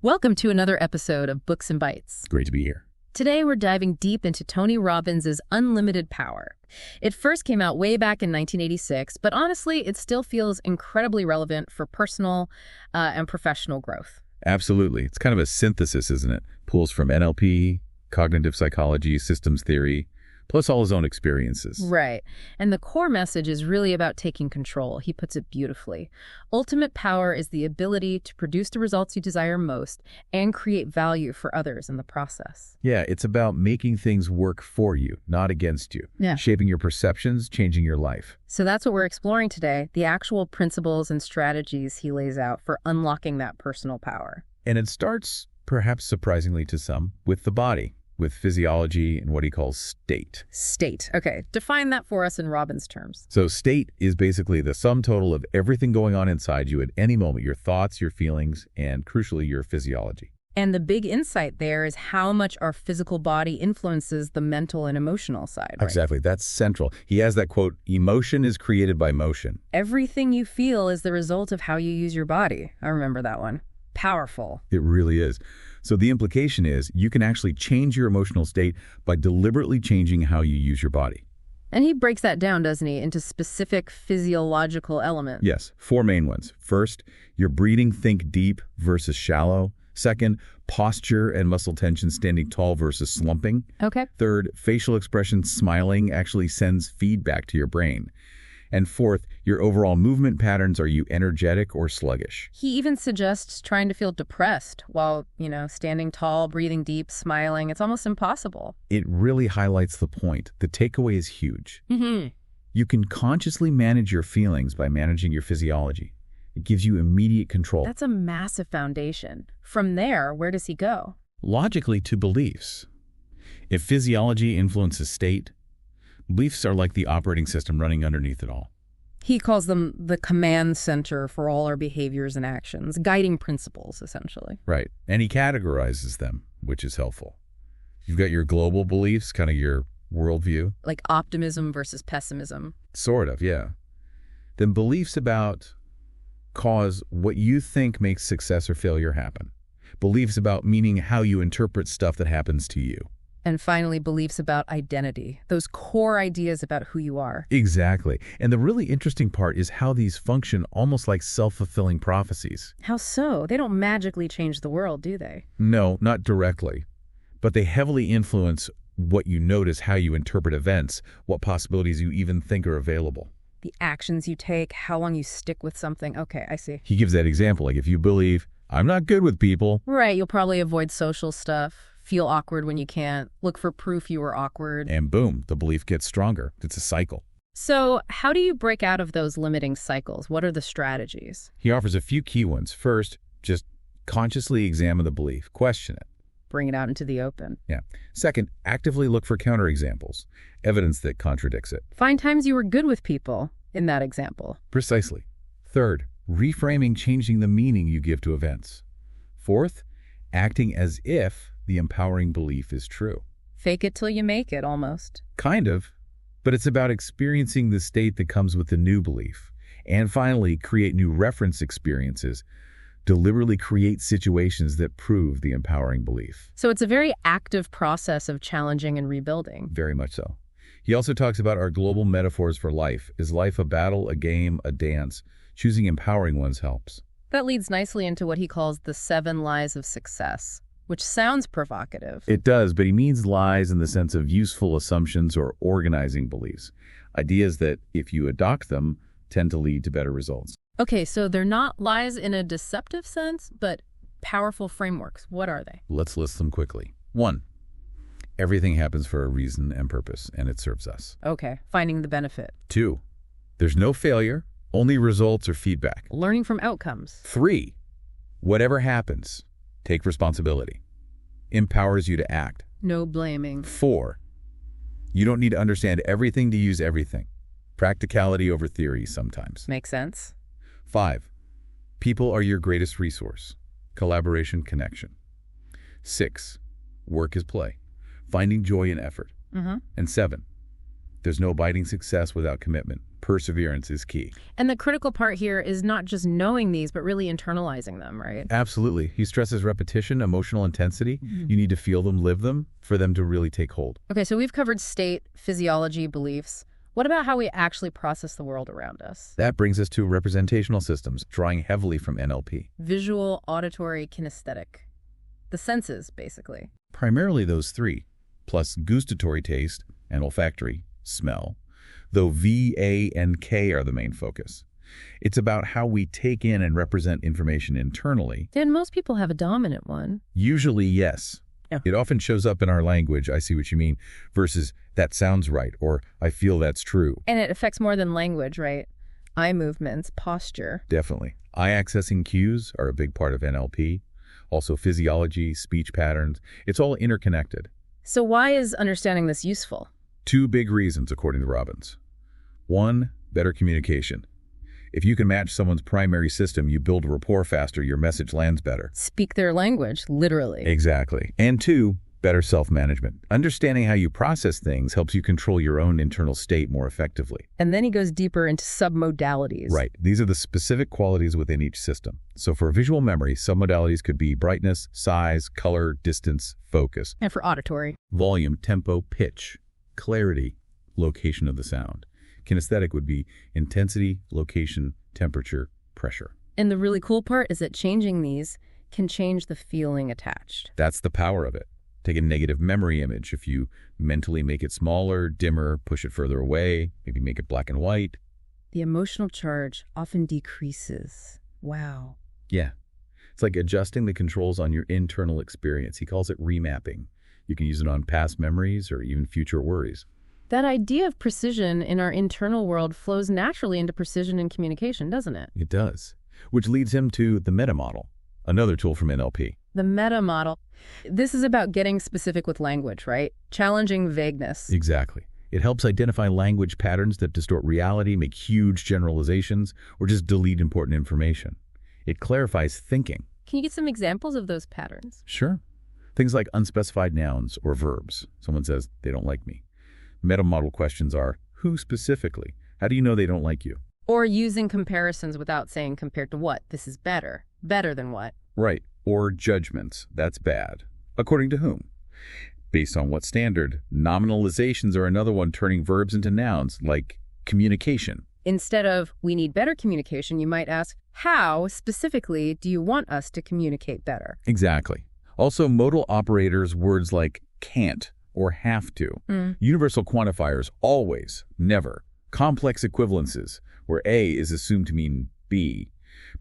Welcome to another episode of Books and Bytes. Great to be here. Today we're diving deep into Tony Robbins' Unlimited Power. It first came out way back in 1986, but honestly, it still feels incredibly relevant for personal and professional growth. Absolutely. It's kind of a synthesis, isn't it? Pulls from NLP, cognitive psychology, systems theory, plus all his own experiences. Right. And the core message is really about taking control. He puts it beautifully. Ultimate power is the ability to produce the results you desire most and create value for others in the process. Yeah, it's about making things work for you, not against you. Yeah. Shaping your perceptions, changing your life. So that's what we're exploring today, the actual principles and strategies he lays out for unlocking that personal power. And it starts, perhaps surprisingly to some, with the body, with physiology and what he calls state. State. Okay, define that for us in Robbins' terms. So state is basically the sum total of everything going on inside you at any moment, your thoughts, your feelings, and crucially, your physiology. And the big insight there is how much our physical body influences the mental and emotional side, right? Exactly. That's central. He has that quote, emotion is created by motion. Everything you feel is the result of how you use your body. I remember that one. Powerful. It really is. So the implication is you can actually change your emotional state by deliberately changing how you use your body. And he breaks that down, doesn't he, into specific physiological elements? Yes, 4 main ones. First, your breathing, think deep versus shallow. Second, posture and muscle tension, standing tall versus slumping. Okay. Third, facial expression, smiling actually sends feedback to your brain. And fourth, your overall movement patterns, are you energetic or sluggish? He even suggests trying to feel depressed while, standing tall, breathing deep, smiling. It's almost impossible. It really highlights the point. The takeaway is huge. Mm-hmm. You can consciously manage your feelings by managing your physiology. It gives you immediate control. That's a massive foundation. From there, where does he go? Logically, to beliefs. If physiology influences state, beliefs are like the operating system running underneath it all. He calls them the command center for all our behaviors and actions, guiding principles, essentially. Right. And he categorizes them, which is helpful. You've got your global beliefs, kind of your worldview. Like optimism versus pessimism. Sort of, yeah. Then beliefs about cause what you think makes success or failure happen. Beliefs about meaning how you interpret stuff that happens to you. And finally, beliefs about identity, those core ideas about who you are. Exactly. And the really interesting part is how these function almost like self-fulfilling prophecies. How so? They don't magically change the world, do they? No, not directly. But they heavily influence what you notice, how you interpret events, what possibilities you even think are available. The actions you take, how long you stick with something. Okay, I see. He gives that example, like if you believe, I'm not good with people. Right, you'll probably avoid social stuff. Feel awkward when you can't, look for proof you were awkward. And boom, the belief gets stronger. It's a cycle. So how do you break out of those limiting cycles? What are the strategies? He offers a few key ones. First, just consciously examine the belief. Question it. Bring it out into the open. Yeah. Second, actively look for counterexamples, evidence that contradicts it. Find times you were good with people in that example. Precisely. Third, reframing, changing the meaning you give to events. Fourth, acting as if the empowering belief is true. Fake it till you make it, almost. Kind of, but it's about experiencing the state that comes with the new belief. And finally, create new reference experiences. Deliberately create situations that prove the empowering belief. So it's a very active process of challenging and rebuilding. Very much so. He also talks about our global metaphors for life. Is life a battle, a game, a dance? Choosing empowering ones helps. That leads nicely into what he calls the 7 lies of success, which sounds provocative. It does, but he means lies in the sense of useful assumptions or organizing beliefs. Ideas that, if you adopt them, tend to lead to better results. Okay, so they're not lies in a deceptive sense, but powerful frameworks. What are they? Let's list them quickly. 1, everything happens for a reason and purpose, and it serves us. Okay, finding the benefit. 2, there's no failure, only results or feedback. Learning from outcomes. 3, whatever happens, take responsibility. Empowers you to act. No blaming. 4, you don't need to understand everything to use everything. Practicality over theory sometimes. Makes sense. 5, people are your greatest resource. Collaboration, connection. 6, work is play. Finding joy in effort. Mm-hmm. And 7, There's no biting success without commitment. Perseverance is key. And the critical part here is not just knowing these, but really internalizing them, right? Absolutely. He stresses repetition, emotional intensity. You need to feel them, live them, for them to really take hold. Okay, so we've covered state, physiology, beliefs. What about how we actually process the world around us? That brings us to representational systems, drawing heavily from NLP. Visual, auditory, kinesthetic. The senses, basically. Primarily those three, plus gustatory taste and olfactory, smell, though V, A, and K are the main focus. It's about how we take in and represent information internally. And most people have a dominant one. Usually, yes. Yeah. It often shows up in our language, I see what you mean, versus that sounds right, or I feel that's true. And it affects more than language, right? Eye movements, posture. Definitely. Eye-accessing cues are a big part of NLP. Also physiology, speech patterns. It's all interconnected. So why is understanding this useful? 2 big reasons, according to Robbins. 1, better communication. If you can match someone's primary system, you build rapport faster, your message lands better. Speak their language, literally. Exactly. And 2, better self-management. Understanding how you process things helps you control your own internal state more effectively. And then he goes deeper into submodalities. Right. These are the specific qualities within each system. So for visual memory, submodalities could be brightness, size, color, distance, focus. And for auditory. Volume, tempo, pitch, clarity, location of the sound. Kinesthetic would be intensity, location, temperature, pressure. And the really cool part is that changing these can change the feeling attached. That's the power of it. Take a negative memory image. If you mentally make it smaller, dimmer, push it further away, maybe make it black and white. The emotional charge often decreases. Wow. Yeah. It's like adjusting the controls on your internal experience. He calls it remapping. You can use it on past memories or even future worries. That idea of precision in our internal world flows naturally into precision in communication, doesn't it? It does. Which leads him to the meta model, another tool from NLP. The meta model. This is about getting specific with language, right? Challenging vagueness. Exactly. It helps identify language patterns that distort reality, make huge generalizations, or just delete important information. It clarifies thinking. Can you get some examples of those patterns? Sure. Things like unspecified nouns or verbs. Someone says, they don't like me. Meta-model questions are, who specifically? How do you know they don't like you? Or using comparisons without saying compared to what? This is better. Better than what? Right. Or judgments. That's bad. According to whom? Based on what standard? Nominalizations are another one, turning verbs into nouns, like communication. Instead of, we need better communication, you might ask, how specifically do you want us to communicate better? Exactly. Also, modal operators, words like can't or have to. Universal quantifiers, always, never. Complex equivalences, where A is assumed to mean B.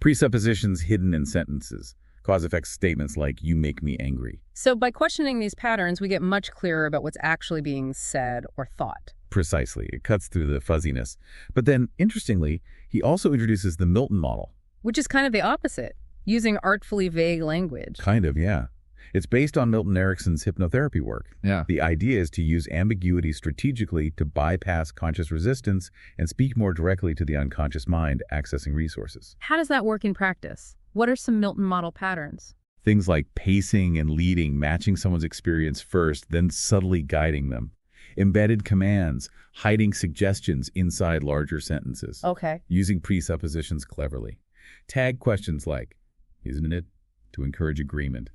Presuppositions hidden in sentences. Cause-effect statements like, you make me angry. So by questioning these patterns, we get much clearer about what's actually being said or thought. Precisely. It cuts through the fuzziness. But then, interestingly, he also introduces the Milton model. Which is kind of the opposite, using artfully vague language. Kind of, yeah. It's based on Milton Erickson's hypnotherapy work. Yeah. The idea is to use ambiguity strategically to bypass conscious resistance and speak more directly to the unconscious mind accessing resources. How does that work in practice? What are some Milton model patterns? Things like pacing and leading, matching someone's experience first, then subtly guiding them. Embedded commands, hiding suggestions inside larger sentences. Okay. Using presuppositions cleverly. Tag questions like, isn't it? To encourage agreement.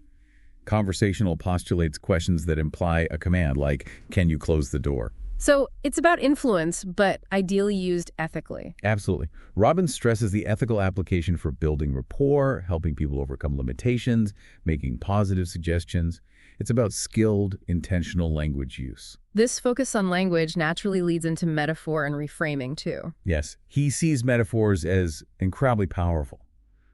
Conversational postulates questions that imply a command like, can you close the door? So it's about influence, but ideally used ethically. Absolutely. Robbins stresses the ethical application for building rapport, helping people overcome limitations, making positive suggestions. It's about skilled, intentional language use. This focus on language naturally leads into metaphor and reframing, too. Yes, he sees metaphors as incredibly powerful.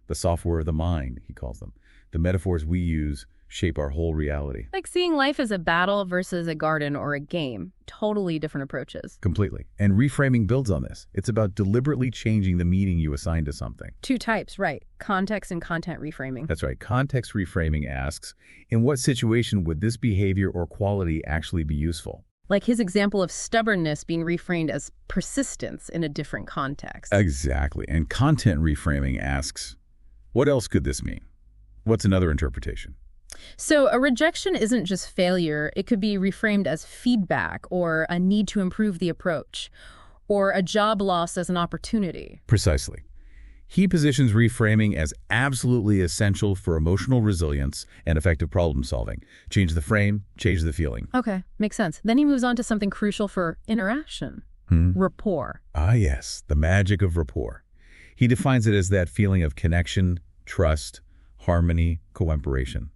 The software of the mind, he calls them. The metaphors we use shape our whole reality. Like seeing life as a battle versus a garden or a game. Totally different approaches. Completely. And reframing builds on this. It's about deliberately changing the meaning you assign to something. 2 types, right. Context and content reframing. That's right. Context reframing asks, in what situation would this behavior or quality actually be useful? Like his example of stubbornness being reframed as persistence in a different context. Exactly. And content reframing asks, what else could this mean? What's another interpretation? So a rejection isn't just failure. It could be reframed as feedback or a need to improve the approach or a job loss as an opportunity. Precisely. He positions reframing as absolutely essential for emotional resilience and effective problem solving. Change the frame, change the feeling. Okay, makes sense. Then he moves on to something crucial for interaction, rapport. Ah, yes, the magic of rapport. He defines it as that feeling of connection, trust, harmony, cooperation.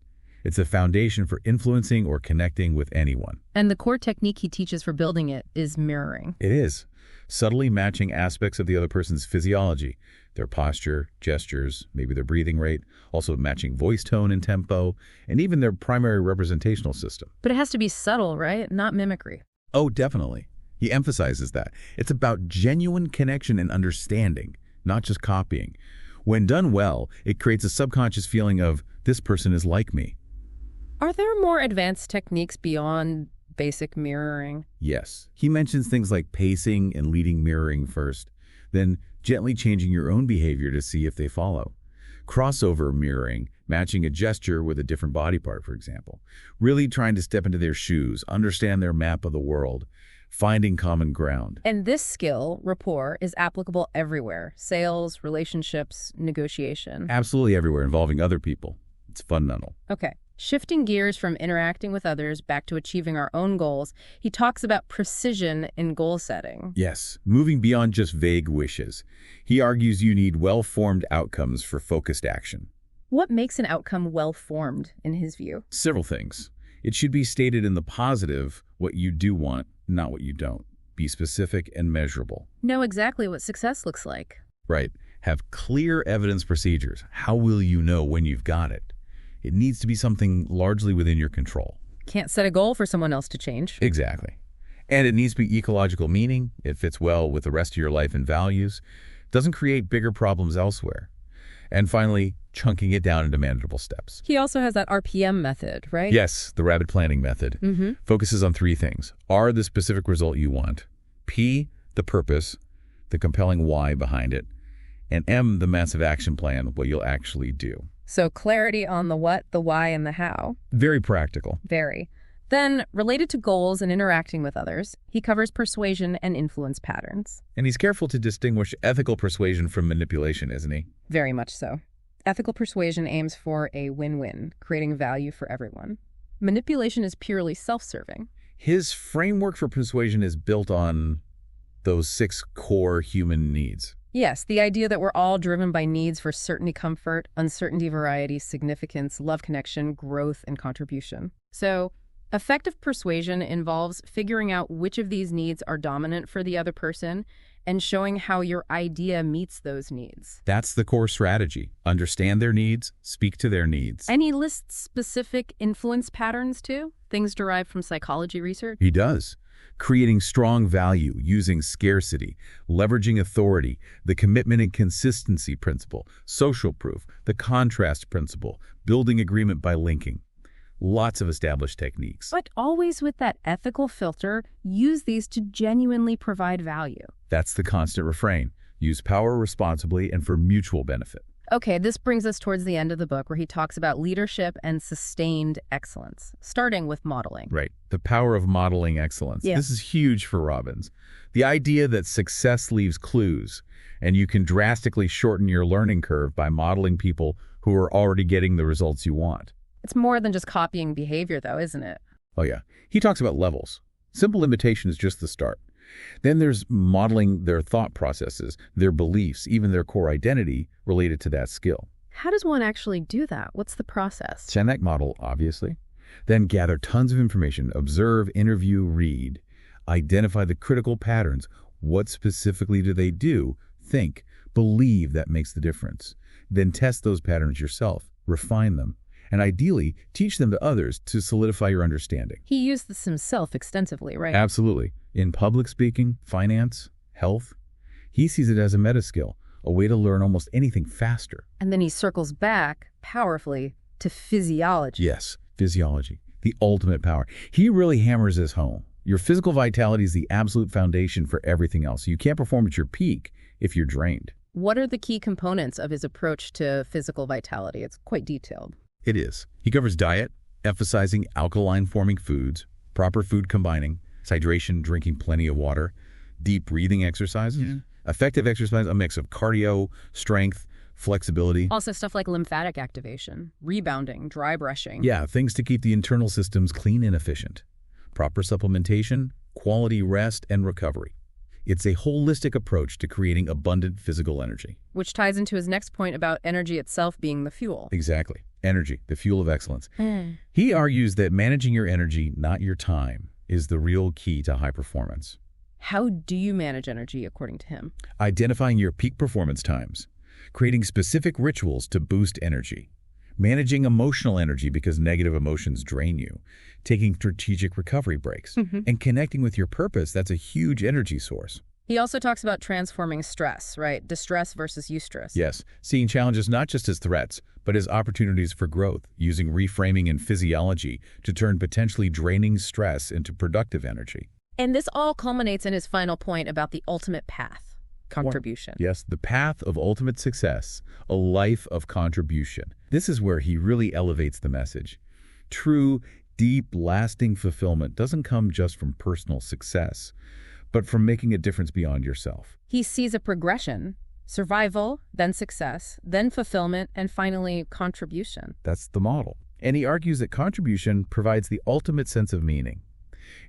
It's a foundation for influencing or connecting with anyone. And the core technique he teaches for building it is mirroring. It is. Subtly matching aspects of the other person's physiology, their posture, gestures, maybe their breathing rate, also matching voice tone and tempo, and even their primary representational system. But it has to be subtle, right? Not mimicry. Oh, definitely. He emphasizes that. It's about genuine connection and understanding, not just copying. When done well, it creates a subconscious feeling of, this person is like me. Are there more advanced techniques beyond basic mirroring? Yes. He mentions things like pacing and leading mirroring first, then gently changing your own behavior to see if they follow. Crossover mirroring, matching a gesture with a different body part, for example. Really trying to step into their shoes, understand their map of the world, finding common ground. And this skill, rapport, is applicable everywhere. Sales, relationships, negotiation. Absolutely everywhere involving other people. It's fundamental. Okay. Shifting gears from interacting with others back to achieving our own goals, he talks about precision in goal setting. Yes, moving beyond just vague wishes. He argues you need well-formed outcomes for focused action. What makes an outcome well-formed, in his view? Several things. It should be stated in the positive what you do want, not what you don't. Be specific and measurable. Know exactly what success looks like. Right. Have clear evidence procedures. How will you know when you've got it? It needs to be something largely within your control. Can't set a goal for someone else to change. Exactly. And it needs to be ecological meaning. It fits well with the rest of your life and values. Doesn't create bigger problems elsewhere. And finally, chunking it down into manageable steps. He also has that RPM method, right? Yes, the rapid planning method. Focuses on three things. R, the specific result you want. P, the purpose, the compelling why behind it. And M, the massive action plan, what you'll actually do. So clarity on the what, the why, and the how. Very practical. Very. Then, related to goals and interacting with others, he covers persuasion and influence patterns. And he's careful to distinguish ethical persuasion from manipulation, isn't he? Very much so. Ethical persuasion aims for a win-win, creating value for everyone. Manipulation is purely self-serving. His framework for persuasion is built on those 6 core human needs. Yes, the idea that we're all driven by needs for certainty, comfort, uncertainty, variety, significance, love, connection, growth, and contribution. So, effective persuasion involves figuring out which of these needs are dominant for the other person and showing how your idea meets those needs. That's the core strategy. Understand their needs, speak to their needs. And he lists specific influence patterns too, things derived from psychology research. He does. Creating strong value, using scarcity, leveraging authority, the commitment and consistency principle, social proof, the contrast principle, building agreement by linking. Lots of established techniques. But always with that ethical filter, use these to genuinely provide value. That's the constant refrain. Use power responsibly and for mutual benefit. Okay, this brings us towards the end of the book where he talks about leadership and sustained excellence, starting with modeling. Right. The power of modeling excellence. Yeah. This is huge for Robbins. The idea that success leaves clues, and you can drastically shorten your learning curve by modeling people who are already getting the results you want. It's more than just copying behavior, though, isn't it? Oh, yeah. He talks about levels. Simple imitation is just the start. Then there's modeling their thought processes, their beliefs, even their core identity related to that skill. How does one actually do that? What's the process? Chenek model, obviously. Then gather tons of information, observe, interview, read. Identify the critical patterns. What specifically do they do, think, believe that makes the difference? Then test those patterns yourself, refine them, and ideally teach them to others to solidify your understanding. He used this himself extensively, right? Absolutely. In public speaking, finance, health, he sees it as a meta skill, a way to learn almost anything faster. And then he circles back powerfully to physiology. Yes, physiology, the ultimate power. He really hammers this home. Your physical vitality is the absolute foundation for everything else. You can't perform at your peak if you're drained. What are the key components of his approach to physical vitality? It's quite detailed. It is. He covers diet, emphasizing alkaline-forming foods, proper food combining, hydration, drinking plenty of water, deep breathing exercises, effective exercise, a mix of cardio, strength, flexibility. Also stuff like lymphatic activation, rebounding, dry brushing. Yeah, things to keep the internal systems clean and efficient. Proper supplementation, quality rest, and recovery. It's a holistic approach to creating abundant physical energy. Which ties into his next point about energy itself being the fuel. Exactly. Energy, the fuel of excellence. He argues that managing your energy, not your time, is the real key to high performance. How do you manage energy, according to him? Identifying your peak performance times, creating specific rituals to boost energy, managing emotional energy because negative emotions drain you, taking strategic recovery breaks, and connecting with your purpose. That's a huge energy source. He also talks about transforming stress, right? Distress versus eustress. Yes, seeing challenges not just as threats, but as opportunities for growth, using reframing and physiology to turn potentially draining stress into productive energy. And this all culminates in his final point about the ultimate path, contribution. Yes, the path of ultimate success, a life of contribution. This is where he really elevates the message. True, deep, lasting fulfillment doesn't come just from personal success, but from making a difference beyond yourself. He sees a progression: survival, then success, then fulfillment, and finally contribution. That's the model. And he argues that contribution provides the ultimate sense of meaning.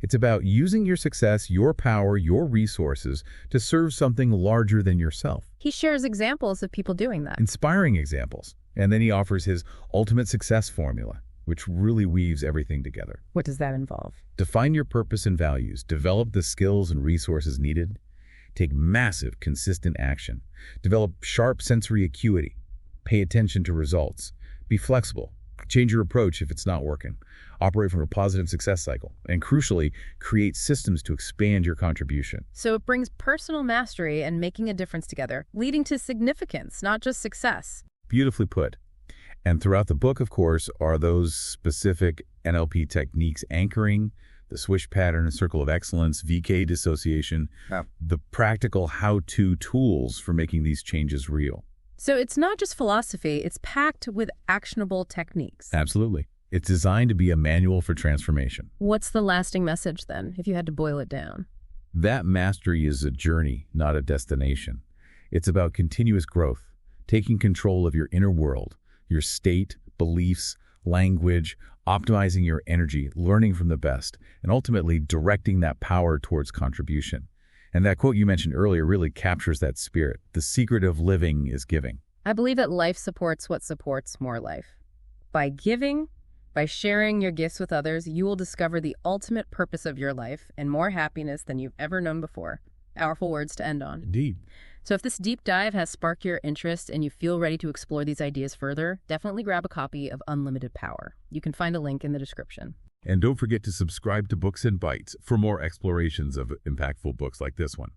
It's about using your success, your power, your resources to serve something larger than yourself. He shares examples of people doing that. Inspiring examples. And then he offers his ultimate success formula, which really weaves everything together. What does that involve? Define your purpose and values. Develop the skills and resources needed. Take massive, consistent action. Develop sharp sensory acuity. Pay attention to results. Be flexible. Change your approach if it's not working. Operate from a positive success cycle. And crucially, create systems to expand your contribution. So it brings personal mastery and making a difference together, leading to significance, not just success. Beautifully put. And throughout the book, of course, are those specific NLP techniques: anchoring, the swish pattern, circle of excellence, VK dissociation, the practical how-to tools for making these changes real. So it's not just philosophy, it's packed with actionable techniques. Absolutely. It's designed to be a manual for transformation. What's the lasting message then, if you had to boil it down? That mastery is a journey, not a destination. It's about continuous growth, taking control of your inner world, your state, beliefs, language, optimizing your energy, learning from the best, and ultimately directing that power towards contribution. And that quote you mentioned earlier really captures that spirit. The secret of living is giving. I believe that life supports what supports more life. By giving, by sharing your gifts with others, you will discover the ultimate purpose of your life and more happiness than you've ever known before. Powerful words to end on. Indeed. So if this deep dive has sparked your interest and you feel ready to explore these ideas further, definitely grab a copy of Unlimited Power. You can find a link in the description. And don't forget to subscribe to Books and Bytes for more explorations of impactful books like this one.